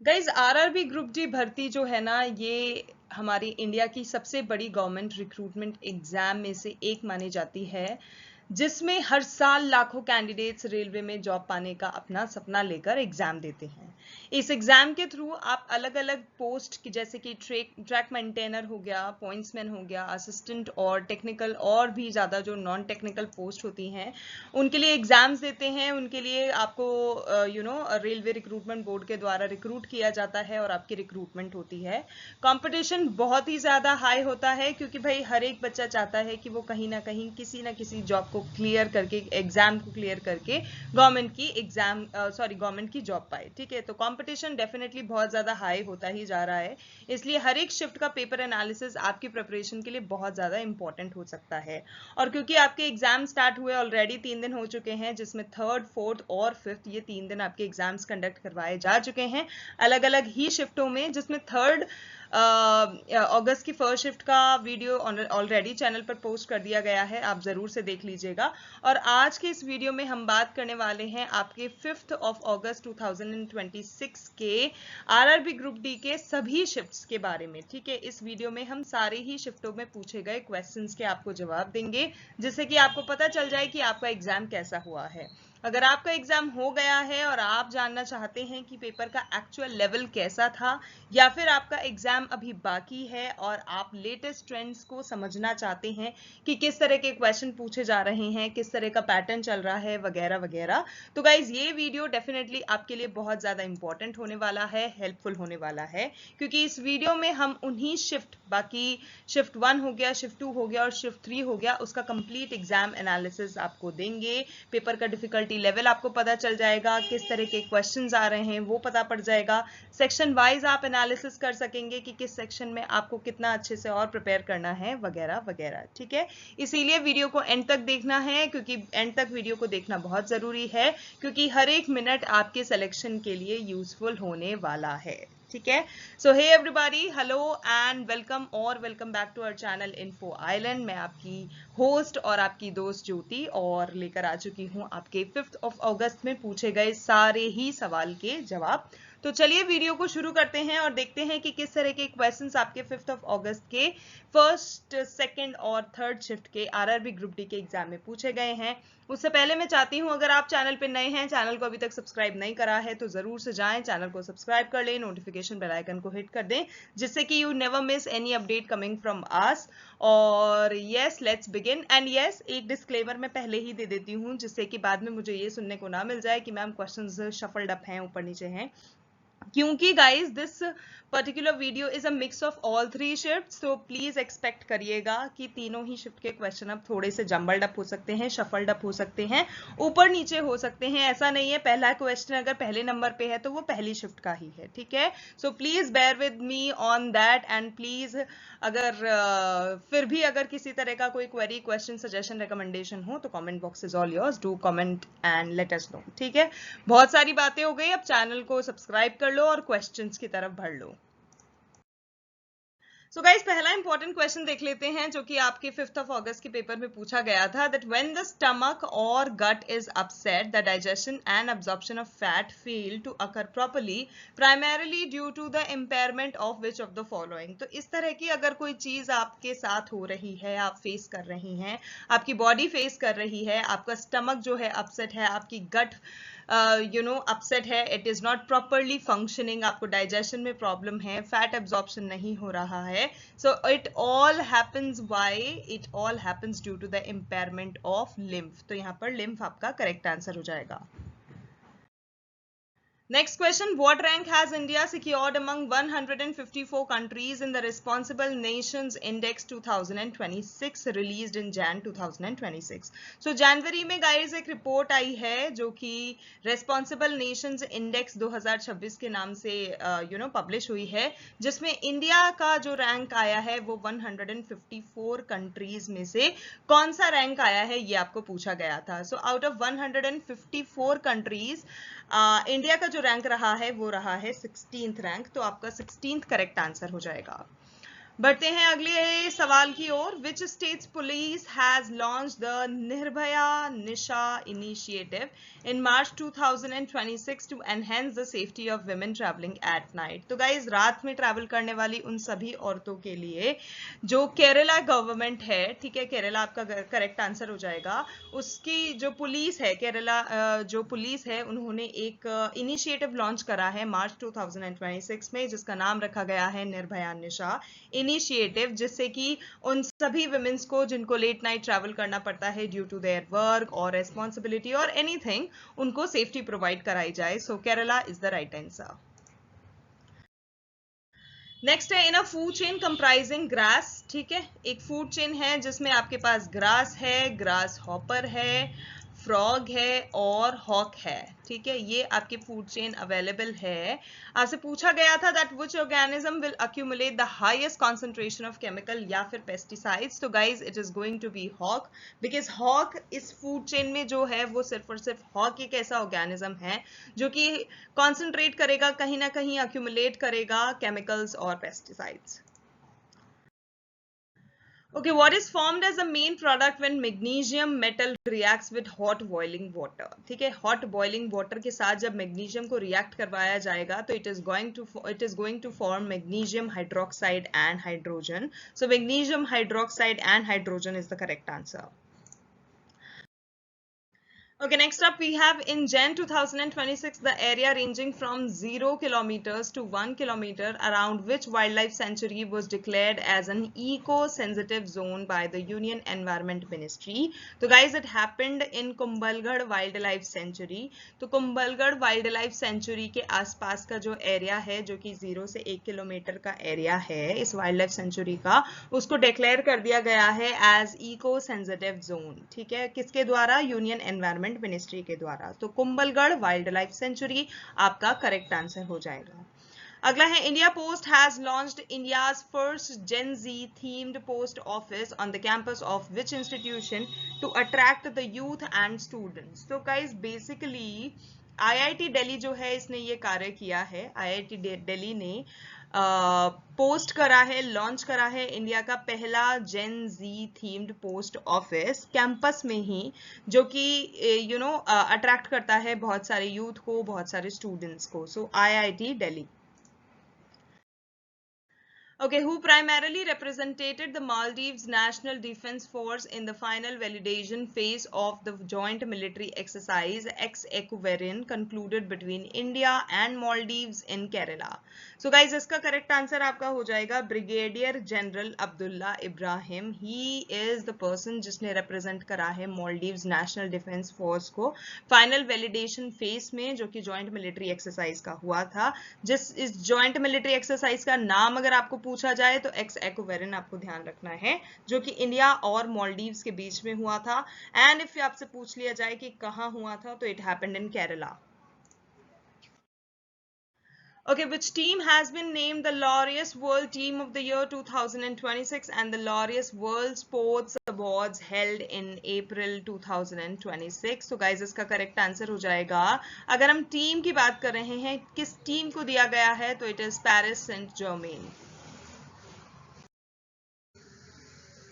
Guys RRB group D भर्ती जो है ना, ये हमारी इंडिया की सबसे बड़ी गवर्नमेंट रिक्रूटमेंट एग्जाम में से एक मानी जाती है, जिसमें हर साल लाखों कैंडिडेट्स रेलवे में जॉब पाने का अपना सपना लेकर एग्जाम देते हैं। इस एग्जाम के थ्रू आप अलग अलग पोस्ट की, जैसे कि ट्रैक मेंटेनर हो गया, पॉइंट्समैन हो गया, असिस्टेंट और टेक्निकल और भी ज़्यादा जो नॉन टेक्निकल पोस्ट होती हैं, उनके लिए एग्जाम्स देते हैं। उनके लिए आपको रेलवे रिक्रूटमेंट बोर्ड के द्वारा रिक्रूट किया जाता है और आपकी रिक्रूटमेंट होती है। कंपटीशन बहुत ही ज़्यादा हाई होता है, क्योंकि भाई हर एक बच्चा चाहता है कि वो कहीं ना कहीं किसी ना किसी जॉब को क्लियर करके, एग्जाम को क्लियर करके गवर्नमेंट की जॉब पाए। ठीक है, तो कंपटीशन डेफिनेटली बहुत ज़्यादा हाई होता ही जा रहा है, इसलिए हर एक शिफ्ट का पेपर एनालिसिस आपकी प्रिपरेशन के लिए बहुत ज़्यादा इंपॉर्टेंट हो सकता है। और क्योंकि आपके एग्जाम स्टार्ट हुए ऑलरेडी 3 दिन हो चुके हैं, जिसमें 3rd, 4th और 5th ये 3 दिन आपके एग्जाम्स कंडक्ट करवाए जा चुके हैं अलग अलग ही शिफ्टों में, जिसमें 3rd अगस्त की फर्स्ट शिफ्ट का वीडियो ऑलरेडी चैनल पर पोस्ट कर दिया गया है, आप जरूर से देख लीजिएगा। और आज के इस वीडियो में हम बात करने वाले हैं आपके 5th of August 2026 के आरआरबी ग्रुप डी के सभी शिफ्ट्स के बारे में। ठीक है, इस वीडियो में हम सारे ही शिफ्टों में पूछे गए क्वेश्चंस के आपको जवाब देंगे, जिससे कि आपको पता चल जाए कि आपका एग्जाम कैसा हुआ है। अगर आपका एग्जाम हो गया है और आप जानना चाहते हैं कि पेपर का एक्चुअल लेवल कैसा था, या फिर आपका एग्जाम अभी बाकी है और आप लेटेस्ट ट्रेंड्स को समझना चाहते हैं कि किस तरह के क्वेश्चन पूछे जा रहे हैं, किस तरह का पैटर्न चल रहा है, वगैरह वगैरह, तो गाइज ये वीडियो डेफिनेटली आपके लिए बहुत ज्यादा इंपॉर्टेंट होने वाला है, हेल्पफुल होने वाला है, क्योंकि इस वीडियो में हम उन्हीं बाकी शिफ्ट 1 हो गया, शिफ्ट 2 हो गया और शिफ्ट 3 हो गया, उसका कंप्लीट एग्जाम एनालिसिस आपको देंगे। पेपर का डिफिकल्टी लेवल आपको पता चल जाएगा, किस तरह के क्वेश्चंस आ रहे हैं वो पता पड़ जाएगा, सेक्शन वाइज आप एनालिसिस कर सकेंगे कि किस सेक्शन में आपको कितना अच्छे से और प्रिपेयर करना है, वगैरह वगैरह। ठीक है, इसीलिए वीडियो को एंड तक देखना है, क्योंकि एंड तक वीडियो को देखना बहुत जरूरी है, क्योंकि हर एक मिनट आपके सिलेक्शन के लिए यूजफुल होने वाला है। ठीक है, so hey everybody, hello and welcome और welcome back to our channel Info Island. मैं आपकी होस्ट और आपकी दोस्त ज्योति, और लेकर आ चुकी हूं आपके 5th of August में पूछे गए सारे ही सवाल के जवाब। तो चलिए वीडियो को शुरू करते हैं और देखते हैं कि किस तरह के क्वेश्चंस आपके 5th of August के फर्स्ट, सेकंड और थर्ड शिफ्ट के आरआरबी ग्रुप डी के एग्जाम में पूछे गए हैं। उससे पहले मैं चाहती हूं, अगर आप चैनल पे नए हैं, चैनल को अभी तक सब्सक्राइब नहीं करा है, तो जरूर से जाएं, चैनल को सब्सक्राइब कर लें, नोटिफिकेशन बेल आइकन को हिट कर दें, जिससे कि you never miss any update coming from us. और yes, let's begin. And yes, एक डिस्क्लेमर मैं पहले ही दे देती हूँ, जिससे कि बाद में मुझे ये सुनने को ना मिल जाए कि मैम क्वेश्चंस शफल्ड अप हैं, ऊपर नीचे हैं, क्योंकि guys this particular video is a mix of all 3 shift, तो प्लीज एक्सपेक्ट करिएगा कि तीनों ही शिफ्ट के क्वेश्चन अब थोड़े से जम्बल्ड अप हो सकते हैं, शफल्ड अप हो सकते हैं, ऊपर नीचे हो सकते हैं। ऐसा नहीं है पहला क्वेश्चन अगर पहले नंबर पे है तो वो पहली शिफ्ट का ही है। ठीक है, so please bear with me on that, and please अगर फिर भी अगर किसी तरह का कोई क्वेरी, क्वेश्चन, सजेशन, रिकमेंडेशन हो तो comment box is all yours, do comment and let us know. ठीक है, बहुत सारी बातें हो गई, अब चैनल को सब्सक्राइब कर लो और क्वेश्चंस की तरफ बढ़ लो। सो गाइस, पहला इंपॉर्टेंट क्वेश्चन देख लेते हैं, जो कि आपके 5th of August के पेपर में पूछा गया था, दैट व्हेन द स्टमक और gut is upset, the digestion and absorption of fat fail to occur properly, primarily due to the impairment of which of the following. तो इस तरह की अगर कोई चीज आपके साथ हो रही है, आप फेस कर रही हैं, आपकी बॉडी फेस कर रही है, आपका स्टमक जो है अपसेट है, आपकी गट अपसेट है, it is not properly functioning, आपको डाइजेशन में प्रॉब्लम है, फैट एब्जॉर्प्शन नहीं हो रहा है, so it all happens why it all happens due to the impairment of lymph। तो यहाँ पर lymph आपका करेक्ट आंसर हो जाएगा। Next question, what rank has India secured among 154 countries in the Responsible Nations Index 2026 released in Jan 2026? So जनवरी में guys एक report आई है जो कि Responsible Nations Index 2026 के नाम से पब्लिश हुई है, जिसमें इंडिया का जो रैंक आया है वो 154 कंट्रीज में से कौन सा रैंक आया है, ये आपको पूछा गया था। So out of 154 countries India का जो रैंक रहा है वो रहा है 16th रैंक, तो आपका 16th करेक्ट आंसर हो जाएगा। बढ़ते हैं अगले सवाल की ओर। Which states police has launch the Nirbhaya Nisha initiative in March 2026 to enhance the safety of women travelling at night. तो गाइज रात में ट्रैवल करने वाली उन सभी औरतों के लिए जो केरला गवर्नमेंट है, ठीक है, केरला आपका करेक्ट आंसर हो जाएगा, उसकी जो पुलिस है केरला, जो पुलिस है उन्होंने एक इनिशिएटिव लॉन्च करा है मार्च 2026 में, जिसका नाम रखा गया है निर्भया निशा इनिशिएटिव, जिससे कि उन सभी विमेंस को जिनको लेट नाइट ट्रैवल करना पड़ता है ड्यू टू देयर वर्क और रेस्पॉन्सिबिलिटी और एनीथिंग, उनको सेफ्टी प्रोवाइड कराई जाए। So Kerala is the right answer. Next है in a food chain comprising grass. ठीक है, एक फूड चेन है जिसमें आपके पास ग्रास है, ग्रास हॉपर है, फ्रॉग है और हॉक है। ठीक है, ये आपके फूड चेन अवेलेबल है। आपसे पूछा गया था that which organism will accumulate the highest concentration of chemical या फिर पेस्टिसाइड्स। तो guys it is going to be hawk, because hawk इस फूड चेन में जो है वो सिर्फ और सिर्फ हॉक एक ऐसा ऑर्गेनिज्म है जो कि कॉन्सेंट्रेट करेगा, कहीं ना कहीं अक्यूमुलेट करेगा केमिकल्स और pesticides. Okay, what is formed as the main product when magnesium metal reacts with hot boiling water? ठीक है, hot boiling water के साथ जब magnesium को react करवाया जाएगा तो it is going to form magnesium hydroxide and hydrogen. So magnesium hydroxide and hydrogen is the correct answer. Okay, next up we have in Jan 2026 the area ranging from 0 kilometers to 1 kilometer around which wildlife sanctuary was declared as an eco-sensitive zone by the Union Environment Ministry. तो guys it happened in Kumbhalgarh Wildlife Sanctuary. तो Kumbhalgarh Wildlife Sanctuary के आसपास का जो area है जो कि 0 से 1 किलोमीटर का एरिया है इस वाइल्ड लाइफ सेंचुरी का, उसको डिक्लेयर कर दिया गया है एज इको सेंसिटिव जोन। ठीक है, किसके द्वारा? यूनियन एनवायरमेंट मिनिस्ट्री के द्वारा। तो कुंभलगढ़ वाइल्ड लाइफ सेंचुरी आपका करेक्ट आंसर हो जाएगा। अगला है India post has launched India's first Gen Z themed post office on the campus of which institution to attract the youth and students. तो guys basically IIT Delhi जो है इसने ये कार्य किया है। आईआईटी दिल्ली ने पोस्ट करा है, लॉन्च करा है इंडिया का पहला जेन Z themed post office campus में ही, जो कि अट्रैक्ट करता है बहुत सारे यूथ को, बहुत सारे स्टूडेंट्स को। सो IIT Delhi. Okay, who primarily represented the Maldives National Defense Force in the final validation phase of the joint military exercise ex-Equivarian concluded between India and Maldives in Kerala? So guys, इसका correct answer आपका हो जाएगा Brigadier General Abdullah Ibrahim. He is the person जिसने represent करा है Maldives National Defense Force को final validation phase में, जो कि joint military exercise का हुआ था। इस joint military exercise का नाम अगर आपको पूछा जाए तो एक्स एक्वेरियन आपको ध्यान रखना है, जो कि इंडिया और मालदीव्स के बीच में हुआ था। एंड इफ आपसे पूछ लिया जाए कि कहां हुआ था तो it happened in Kerala. Okay, which team has been named the Laureus World Team of the Year 2026 and the Laureus World Sports Awards held in April 2026? So guys, इसका करेक्ट आंसर हो जाएगा, अगर हम टीम की बात कर रहे हैं किस टीम को दिया गया है तो it is Paris Saint Germain.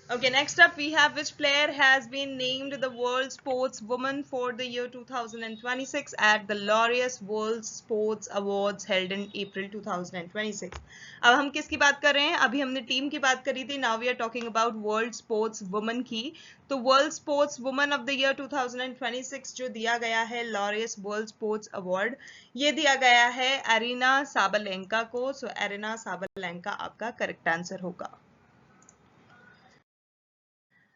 Okay, next up we have which player has been named the World Sportswoman for the year 2026 at the Laureus World Sports Awards held in April 2026. अब हम किसकी बात कर रहे हैं? अभी हमने टीम की बात करी थी, now we are talking about World Sportswoman की। तो World Sportswoman of the year 2026 जो दिया गया है Laureus World Sports Award, ये दिया गया है एरिना साबालेंका को। सो एरिना साबालेंका आपका करेक्ट आंसर होगा।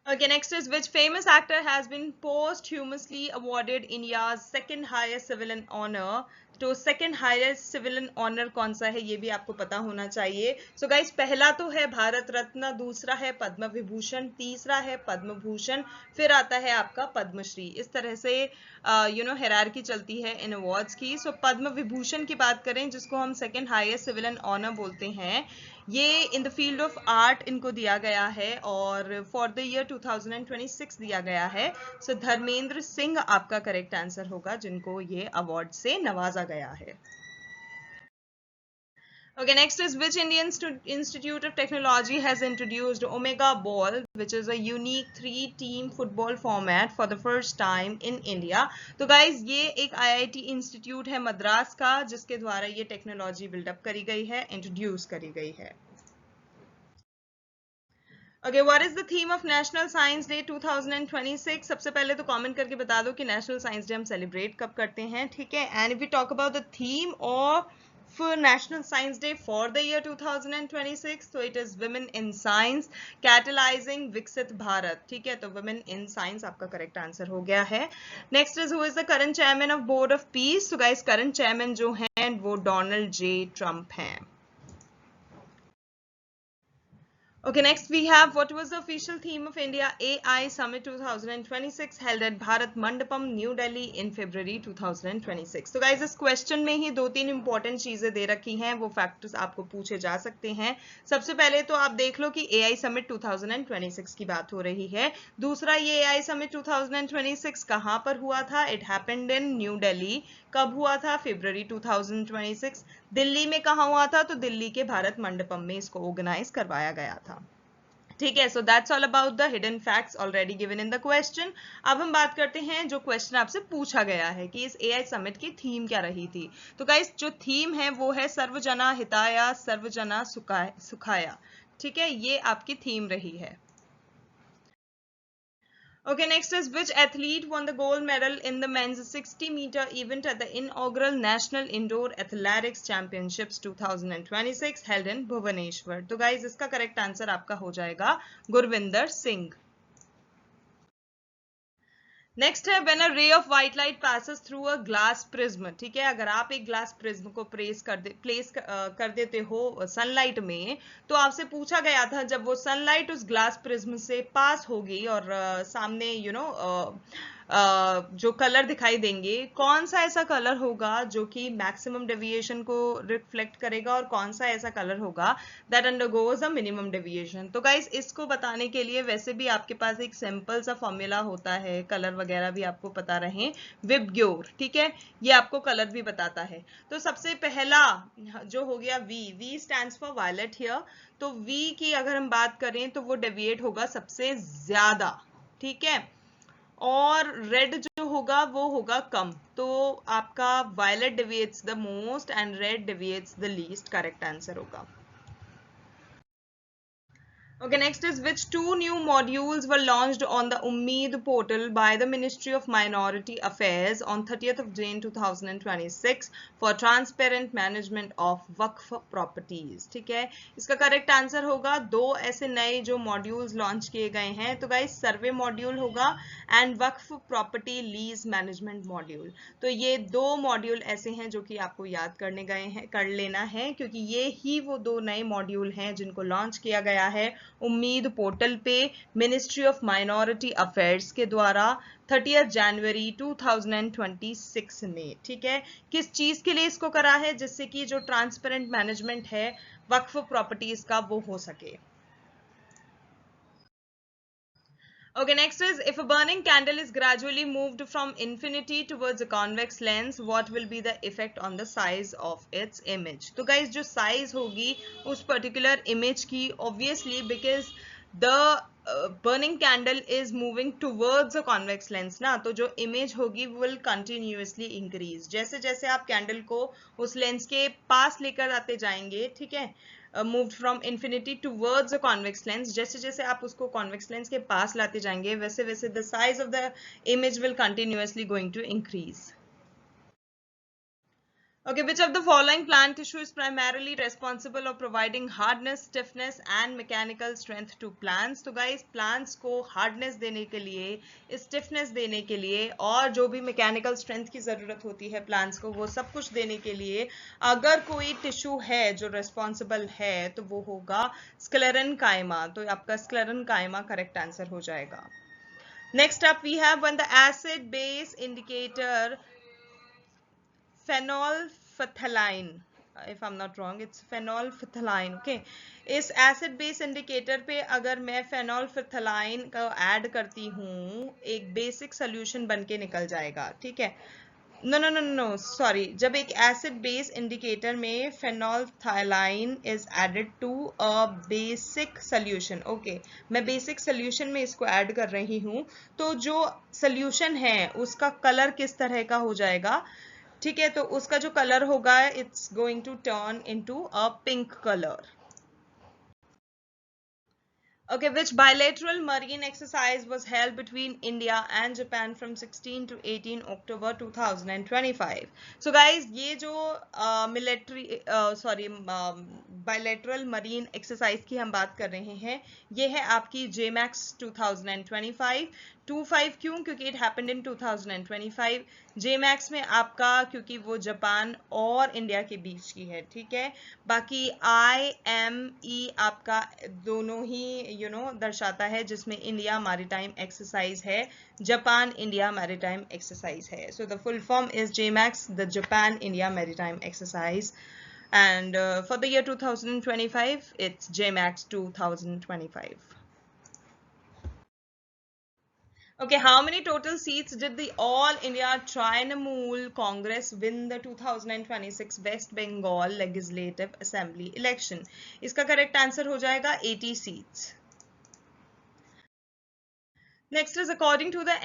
Okay, next is which famous actor has been posthumously awarded India's second highest civilian honor? तो सेकंड हाईएस्ट सिविलियन ऑनर कौन सा है ये भी आपको पता होना चाहिए। सो गाइस, पहला तो है भारत रत्न, दूसरा है पद्म विभूषण, तीसरा है पद्म भूषण, फिर आता है आपका पद्मश्री। इस तरह से हायरार्की चलती है इन अवार्ड्स की। सो पद्म विभूषण की बात करें, जिसको हम सेकंड हाईएस्ट सिविलियन ऑनर बोलते हैं, ये in the field of art इनको दिया गया है और फॉर द ईयर 2026 दिया गया है। सो धर्मेंद्र सिंह आपका करेक्ट आंसर होगा, जिनको ये अवार्ड से नवाजा गया है। Okay, next is which Indian Institute of Technology has introduced Omega Ball, which is a unique 3-team football format for the first time in India. तो guys ये एक IIT इंस्टीट्यूट है मद्रास का जिसके द्वारा ये टेक्नोलॉजी बिल्डअप करी गई है, इंट्रोड्यूस करी गई है. Okay, what is the theme of National Science Day 2026? सबसे पहले तो कमेंट करके बता दो कि नेशनल साइंस डे हम सेलिब्रेट कब करते हैं, ठीक है. And if you talk about the theme of National Science Day for the year 2026, so it is Women in Science Catalyzing Viksit Bharat, ठीक है. तो Women in Science आपका करेक्ट आंसर हो गया है. Next is who is the current chairman of board of peace. तो guys current chairman जो हैं वो डोनाल्ड जे ट्रंप हैं. Okay, next we have what was the official theme of India AI Summit 2026 held at Bharat Mandapam, New Delhi in February 2026. तो guys इस question में ही 2-3 important चीजें दे रखी हैं, वो factors आपको पूछे जा सकते हैं. सबसे पहले तो आप देख लो कि AI Summit 2026 की बात हो रही है. दूसरा ये AI Summit 2026 कहाँ पर हुआ था? It happened in New Delhi. कब हुआ था? February 2026. दिल्ली में कहाँ हुआ था? तो दिल्ली के भारत मंडपम में इसको ऑर्गेनाइज करवाया गया था. ठीक है. So that's all about the hidden facts already given in the question. अब हम बात करते हैं जो क्वेश्चन आपसे पूछा गया है कि इस एआई समिट की थीम क्या रही थी. तो गाइस जो थीम है वो है सर्वजना हिताया सर्वजना सुखाया. ठीक है, ये आपकी थीम रही है. Okay, next is which athlete won the gold medal in the men's 60-meter event at the inaugural National Indoor Athletics Championships 2026 held in Bhubaneswar. तो guys इसका करेक्ट आंसर आपका हो जाएगा गुरविंदर सिंह. नेक्स्ट है when a ray of white light passes through a glass prism. ठीक है, अगर आप एक ग्लास प्रिज्म को प्लेस कर देते हो सनलाइट में, तो आपसे पूछा गया था जब वो सनलाइट उस ग्लास प्रिज्म से पास होगी और सामने जो कलर दिखाई देंगे, कौन सा ऐसा कलर होगा जो कि मैक्सिमम डेविएशन को रिफ्लेक्ट करेगा और कौन सा ऐसा कलर होगा that undergoes a minimum deviation. तो गाइस इसको बताने के लिए वैसे भी आपके पास एक सिंपल सा फॉर्मूला होता है, कलर वगैरह भी आपको पता रहे, विबग्योर. ठीक है, ये आपको कलर भी बताता है. तो सबसे पहला जो हो गया V stands for violet here. तो वी की अगर हम बात करें तो वो डेविएट होगा सबसे ज्यादा. ठीक है, और रेड जो होगा वो होगा कम. तो आपका violet deviates the most and red deviates the least. Correct answer होगा. Okay, next is which 2 new modules were launched on the Ummeed portal by the Ministry of Minority Affairs on 30th of June 2026 for transparent management of Waqf properties. ठीक है, इसका correct answer होगा 2 ऐसे नए जो modules launch किए गए हैं. तो गाइस सर्वे मॉड्यूल होगा and Waqf property lease management module. तो ये 2 मॉड्यूल ऐसे हैं जो कि आपको याद कर लेना है क्योंकि ये ही वो 2 नए मॉड्यूल हैं जिनको लॉन्च किया गया है उम्मीद पोर्टल पे मिनिस्ट्री ऑफ माइनॉरिटी अफेयर्स के द्वारा 30 जनवरी 2026 में. ठीक है, किस चीज के लिए इसको करा है? जिससे कि जो ट्रांसपेरेंट मैनेजमेंट है वक्फ प्रॉपर्टीज का वो हो सके. Okay, next is if a burning candle is gradually moved from infinity towards a convex lens, what will be the effect on the size of its image? तो guys जो size होगी उस particular image की, obviously because the burning candle is moving towards a convex lens ना, तो जो image होगी will continuously increase. जैसे जैसे आप कैंडल को उस लेंस के पास लेकर आते जाएंगे, ठीक है, moved from infinity towards a convex lens, जैसे जैसे आप उसको convex lens के पास लाते जाएंगे वैसे वैसे the size of the image will continuously going to increase. Okay, which of the following plant tissue is primarily responsible of providing hardness, stiffness and mechanical strength to plants? तो guys plants को hardness देने के लिए, stiffness देने के लिए और जो भी mechanical strength की जरूरत होती है plants को वो सब कुछ देने के लिए अगर कोई टिश्यू है जो responsible है तो वो होगा sclerenchyma. तो आपका sclerenchyma correct answer हो जाएगा. Next up we have when the acid base indicator phenolphthalein, if I'm not wrong it's phenolphthalein. okay, इस एसिड बेस इंडिकेटर पे अगर मैं phenolphthalein को ऐड करती हूँ एक बेसिक सोल्यूशन बन के निकल जाएगा. ठीक है, no no no no sorry, जब एक एसिड बेस इंडिकेटर में phenolphthalein is added to a basic solution, okay, मैं बेसिक सोल्यूशन में इसको ऐड कर रही हूँ, तो जो सोल्यूशन है उसका कलर किस तरह का हो जाएगा, ठीक है, तो उसका जो कलर होगा it's going to turn into a pink colour. Okay, which bilateral marine exercise was held between India and Japan from 16 to 18 October 2025? So guys, ये जो military sorry bilateral marine exercise की हम बात कर रहे हैं, ये है आपकी JMAX 2025. 25 क्यों? क्योंकि it happened in 2025. JMAX में आपका क्योंकि वो जापान और इंडिया के बीच की है, ठीक है. बाकी IME आपका दोनों ही दर्शाता है, जिसमें इंडिया मैरीटाइम एक्सरसाइज है, जापान इंडिया मैरीटाइम एक्सरसाइज है. So the full form is JMAX, the Japan India maritime exercise, and for the year 2025 it's JMAX 2025. Okay, how many total seats did the All India Trinamool Congress win the 2026 West Bengal Legislative Assembly election? इसका correct answer हो जाएगा 80 seats. Next is according to the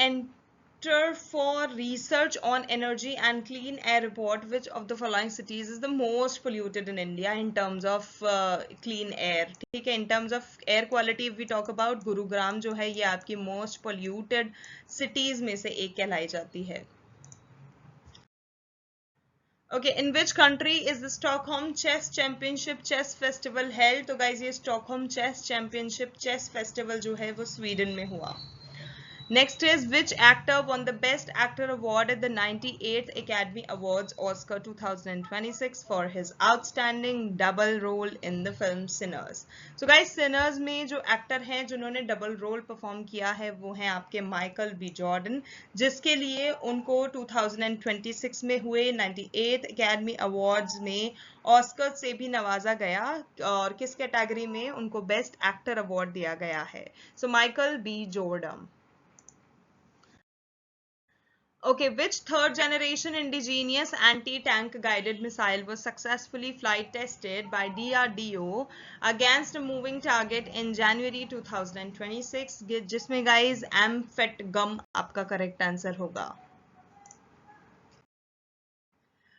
Center for Research on Energy and Clean Air report, which of the following cities is the most polluted in India in terms of clean air? ठीक है, in terms of air quality if we talk about, Gurugram जो है ये आपकी most polluted cities में से एक कहलाई जाती है. Okay, in which country is the Stockholm Chess Championship Chess Festival held? तो guys ये Stockholm Chess Championship Chess Festival जो है वो स्वीडन में हुआ. Next is which actor won the Best Actor award at the 98th Academy Awards Oscar 2026 for his outstanding double role in the film Sinners? So guys, Sinners में जो actor हैं जिन्होंने double role perform किया है वो हैं आपके Michael B Jordan, जिसके लिए उनको 2026 में हुए 98th Academy Awards में ऑस्कर से भी नवाजा गया, और किस कैटेगरी में उनको बेस्ट एक्टर अवार्ड दिया गया है. So Michael B Jordan. Okay, which third generation indigenous anti-tank guided missile was successfully flight tested by DRDO against a moving target in January 2026, जिसमें guys AMPHET-GUM आपका correct answer होगा.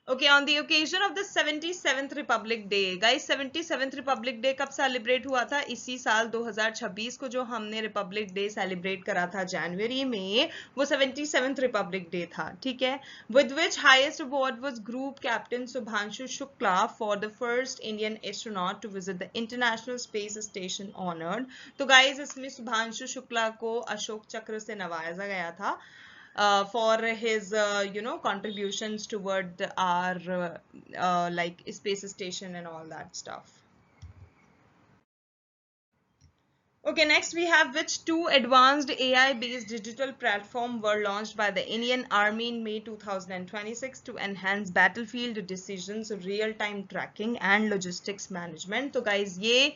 Okay, on the occasion of the 77th Republic Day, guys 77th Republic Day कब celebrate हुआ था? इसी साल 2026 को जो हमने रिपब्लिक डे सेलिब्रेट करा था जनवरी में, वो 77th Republic Day था, ठीक है. With which highest award was Group Captain Subhanshu Shukla for the first Indian astronaut to visit the International Space Station honored? तो guys इसमें सुभांशु शुक्ला को अशोक चक्र से नवाजा गया था for his contributions toward our like space station and all that stuff. Okay, next we have which two advanced AI-based digital platform were launched by the Indian Army in May 2026 to enhance battlefield decisions, real-time tracking and logistics management. तो guys ये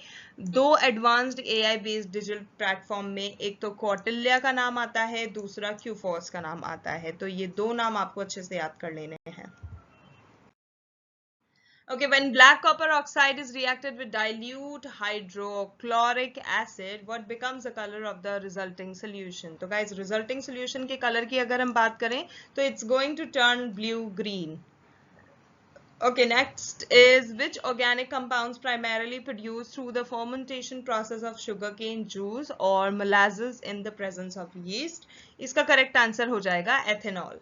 दो advanced AI-based digital platform में एक तो कौटिल्य का नाम आता है, दूसरा QFOS का नाम आता है. तो ये दो नाम आपको अच्छे से याद कर लेने हैं. Okay, when black copper oxide is reacted with dilute hydrochloric acid, what becomes the color of the resulting solution? तो guys, resulting solution के color की अगर हम बात करें, तो it's going to turn blue-green. Okay, next is which organic compounds primarily produced through the fermentation process of sugarcane juice or molasses in the presence of yeast? इसका correct answer हो जाएगा ethanol.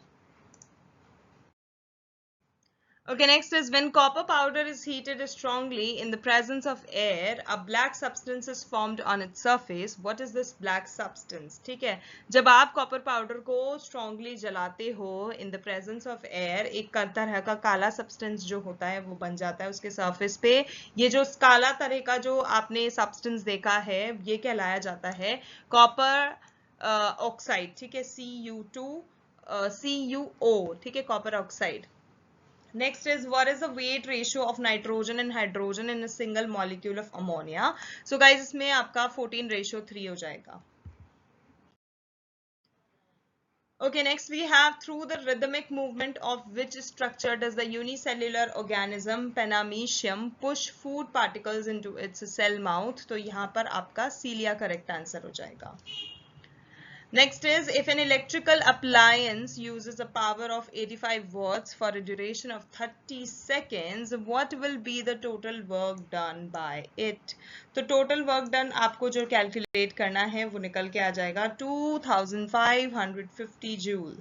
Okay, next is when copper powder is heated strongly in the presence of air, a black substance is formed on its surface. What is this black substance? ठीक है, जब आप copper powder को strongly जलाते हो in the presence of air, एक तरह का काला substance जो होता है वो बन जाता है उसके surface पे. ये जो काला तरह का जो आपने substance देखा है, ये कहलाया जाता है copper oxide, ठीक है, CuO, ठीक है, copper oxide. Next is what is the weight ratio of nitrogen and hydrogen in a single molecule of ammonia? So guys इसमें आपका 14:3 हो जाएगा. Okay, next we have through the rhythmic movement of which structure does the unicellular organism Paramecium push food particles into its cell mouth? तो यहाँ पर आपका cilia correct answer हो जाएगा. Next is if an electrical appliance uses a power of 85 watts for a duration of 30 seconds, what will be the total work done by it? तो total work done आपको जो calculate करना है वो निकल के आ जाएगा 2550 joule.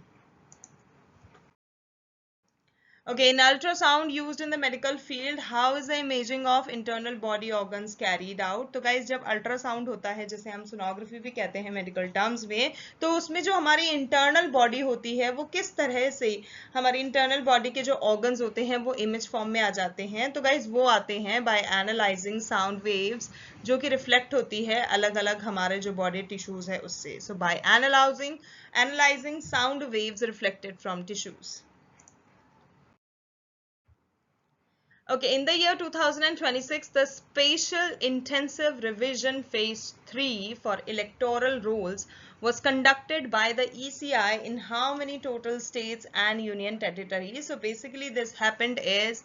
Okay, in ultrasound used in the medical field, how is the imaging of internal body organs carried out? तो guys जब ultrasound होता है जिसे हम sonography भी कहते हैं medical terms में, तो उसमें जो हमारी internal body होती है वो किस तरह से हमारी internal body के जो organs होते हैं वो image form में आ जाते हैं. तो guys वो आते हैं by analyzing sound waves जो कि reflect होती है अलग अलग हमारे जो body tissues है उससे. So by analyzing sound waves reflected from tissues. Okay, in the year 2026, the Spatial Intensive Revision Phase 3 for electoral rolls was conducted by the ECI in how many total states and union territories? So basically this happened is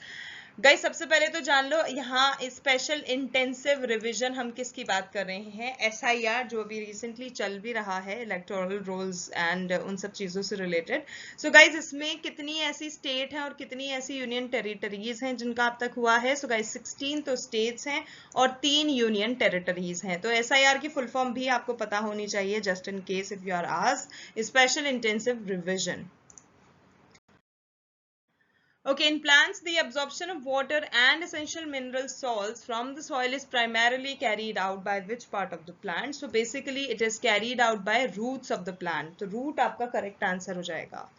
guys सबसे पहले तो जान लो यहाँ special intensive revision हम किसकी बात कर रहे हैं SIR जो अभी रिसेंटली चल भी रहा है इलेक्टोरल रोल्स एंड उन सब चीज़ों से रिलेटेड. सो गाइस इसमें कितनी ऐसी स्टेट हैं और कितनी ऐसी यूनियन टेरिटरीज हैं जिनका अब तक हुआ है. सो गाइस 16 तो स्टेट्स हैं और 3 यूनियन टेरिटरीज हैं. तो SIR की फुल फॉर्म भी आपको पता होनी चाहिए just in case if you are asked. Special intensive revision. Okay, in plants, the absorption of water and essential mineral salts from the soil is primarily carried out by which part of the plant? So basically, it is carried out by roots of the plant. तो root आपका correct answer हो जाएगा.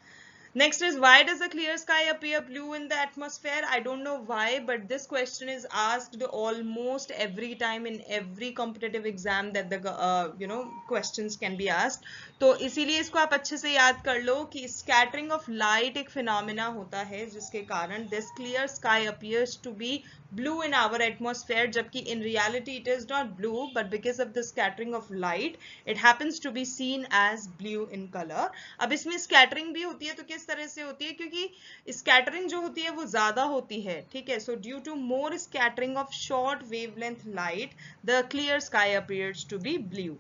Next is why does the clear sky appear blue in the atmosphere? I don't know why, but this question is asked almost every time in every competitive exam that the questions can be asked. तो इसीलिए इसको आप अच्छे से याद कर लो कि scattering of light एक phenomena होता है जिसके कारण this clear sky appears to be blue in our atmosphere, जबकि in reality it is not blue, but because of the scattering of light it happens to be seen as blue in color. अब इसमें scattering भी होती है तो किस तरह से होती है क्योंकि scattering जो होती है वो ज्यादा होती है. ठीक है, so due to more scattering of short wavelength light the clear sky appears to be blue.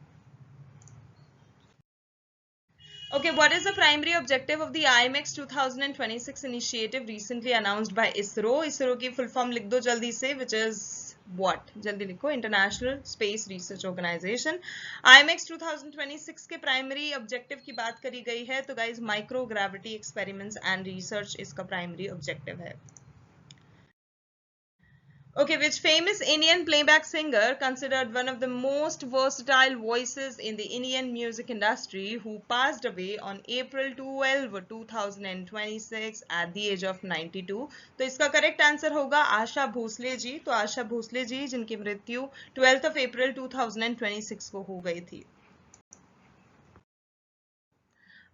Okay, what is the primary objective of the IMEX 2026 initiative recently announced by ISRO? ISRO की full form लिख दो जल्दी से, which is what? जल्दी लिखो, International Space Research Organization. IMEX 2026 के primary objective की बात करी गई है तो guys microgravity experiments and research इसका primary objective है. Okay, which famous Indian playback singer considered one of the most versatile voices in the Indian music industry who passed away on April 12, 2026 at the age of 92? तो इसका correct answer होगा आशा भोसले जी. तो आशा भोसले जी जिनकी मृत्यु 12 of April 2026 को हो गई थी.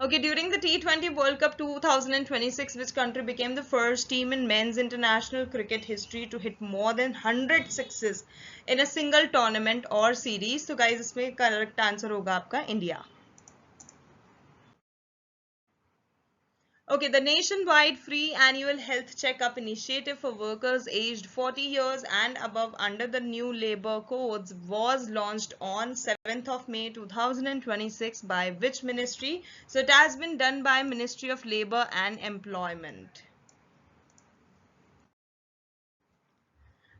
Okay, during the T20 World Cup 2026, which country became the first team in men's international cricket history to hit more than 100 sixes in a single tournament or series? So guys, इसमें correct answer होगा आपका India. Okay, the nationwide free annual health checkup initiative for workers aged 40 years and above under the new labor codes was launched on 7th of May 2026 by which ministry? So it has been done by Ministry of Labor and Employment.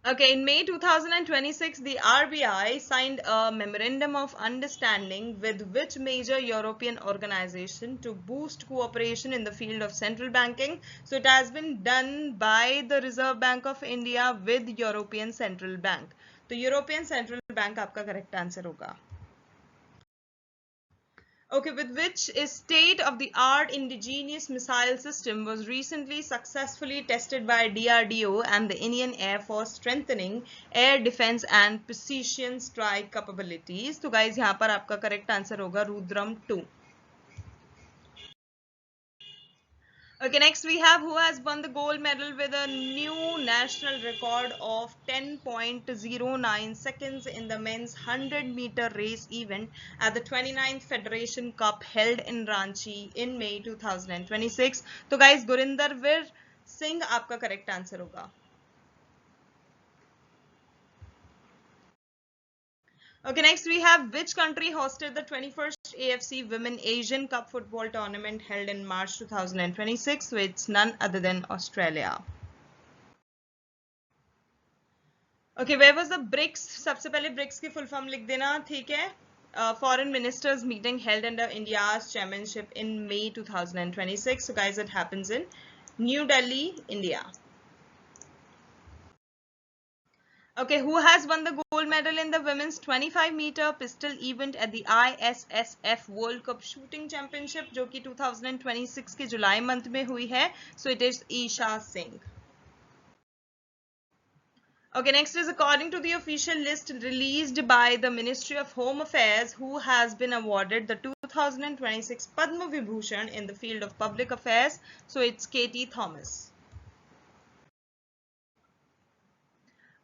Okay, in May 2026, the RBI signed a memorandum of understanding with which major European organization to boost cooperation in the field of central banking. So it has been done by the Reserve Bank of India with European Central Bank. तो European Central Bank आपका correct answer होगा. Okay, with which a state-of-the-art indigenous missile system was recently successfully tested by DRDO and the Indian Air Force, strengthening air defense and precision strike capabilities. तो guys यहाँ पर आपका correct answer होगा Rudram 2. Okay, next we have who has won the gold medal with a new national record of 10.09 seconds in the men's 100-meter race event at the 29th Federation Cup held in Ranchi in May 2026. तो guys, Gurinder Veer Singh आपका correct answer होगा. Okay, next we have which country hosted the 21st AFC Women Asian Cup football tournament held in March 2026? So it's none other than Australia. Okay, where was the BRICS? सबसे पहले BRICS की full form लिख देना, ठीक है? Foreign Ministers meeting held under India's chairmanship in May 2026. So guys, it happens in New Delhi, India. Okay, who has won the gold medal in the women's 25-meter pistol event at the ISSF World Cup Shooting Championship, जो कि 2026 के जुलाई month में हुई है? So it is Isha Singh. Okay, next is according to the official list released by the Ministry of Home Affairs, who has been awarded the 2026 Padma Vibhushan in the field of public affairs? So it's Katie Thomas.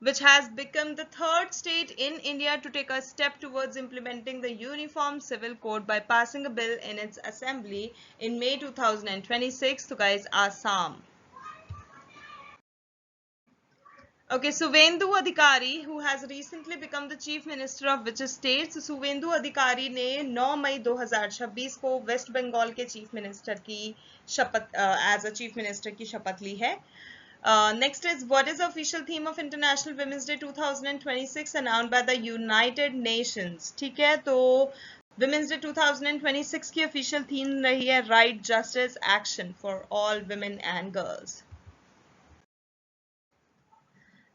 Which has become the third state in India to take a step towards implementing the Uniform Civil Code by passing a bill in its assembly in May 2026. So guys, Assam. Okay, Suvendu Adhikari, who has recently become the Chief Minister of which state? So Suvendu Adhikari ने 9 मई 2026 को waste Bengal के chief minister की शपथ as a chief minister की शपथ ली है. Next is what is the official theme of International Women's Day 2026 announced by the United Nations? ठीक है, तो Women's Day 2026 की official theme रही है Right, Justice, Action for all women and girls.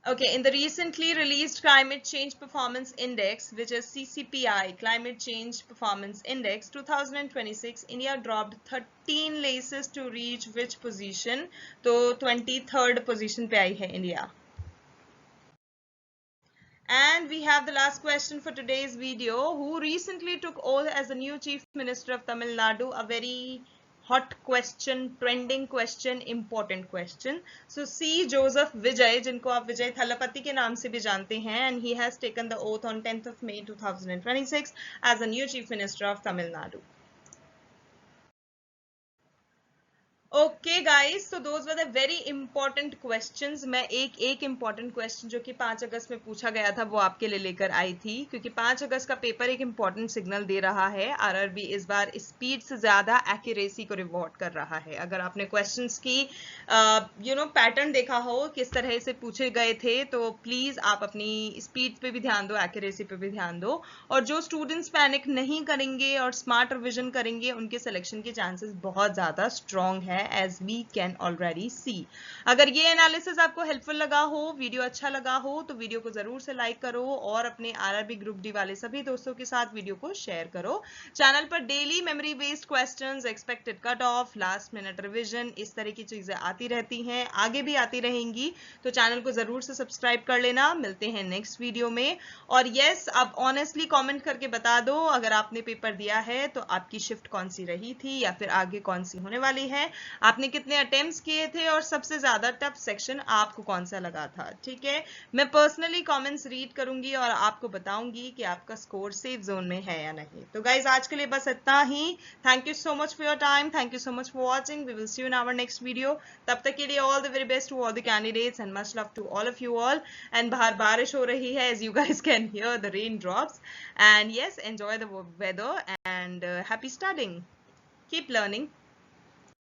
Okay, in the recently released Climate Change Performance Index, which is CCPI, Climate Change Performance Index 2026, India dropped 13 places to reach which position? तो 23rd position पे आई है India. And we have the last question for today's video. Who recently took oath as the new Chief Minister of Tamil Nadu? A very hot question, trending question, important question. So C. Joseph Vijay, जिनको आप विजय थलपति के नाम से भी जानते हैं, and he has taken the oath on 10th of May 2026 as the new Chief Minister of Tamil Nadu. Okay guys, तो those were the very important questions. मैं एक इंपॉर्टेंट क्वेश्चन जो कि 5 अगस्त में पूछा गया था वो आपके लिए लेकर आई थी, क्योंकि 5 अगस्त का पेपर एक इंपॉर्टेंट सिग्नल दे रहा है. आरआरबी इस बार स्पीड से ज्यादा एक्यूरेसी को रिवॉर्ड कर रहा है. अगर आपने क्वेश्चंस की पैटर्न देखा हो किस तरह से पूछे गए थे, तो प्लीज आप अपनी स्पीड पे भी ध्यान दो, एक्यूरेसी पे भी ध्यान दो. और जो स्टूडेंट्स पैनिक नहीं करेंगे और स्मार्ट रिविजन करेंगे, उनके सिलेक्शन के चांसेस बहुत ज्यादा स्ट्रॉन्ग है, as we can already see. अगर ये एनालिसिस आपको हेल्पफुल लगा हो, वीडियो अच्छा लगा हो, तो वीडियो को जरूर से लाइक करो और अपने आरआरबी ग्रुप डी वाले सभी दोस्तों के साथ वीडियो को शेयर करो. चैनल पर daily memory based questions, expected cut off, last minute revision, इस तरह की चीजें आती रहती हैं, आगे भी आती रहेंगी. तो चैनल को जरूर से सब्सक्राइब कर लेना. मिलते हैं नेक्स्ट वीडियो में. और यस, आप ऑनेस्टली कमेंट करके बता दो अगर आपने पेपर दिया है तो आपकी शिफ्ट कौन सी रही थी या फिर आगे कौन सी होने वाली है, आपने कितने अटेम्प्ट्स किए थे और सबसे ज्यादा टफ सेक्शन आपको कौन सा लगा था. ठीक है, मैं पर्सनली कमेंट्स रीड करूंगी और आपको बताऊंगी कि आपका स्कोर सेफ जोन में है या नहीं. तो गाइज, आज के लिए बस इतना ही. Thank you so much for your time, thank you so much for watching. We will see you in our next video. तब तक के लिए all the very best to all the candidates and much love to all of you all. And बाहर बारिश हो रही है, as you guys can hear the rain drops. And yes, enjoy the weather and happy studying. Keep learning.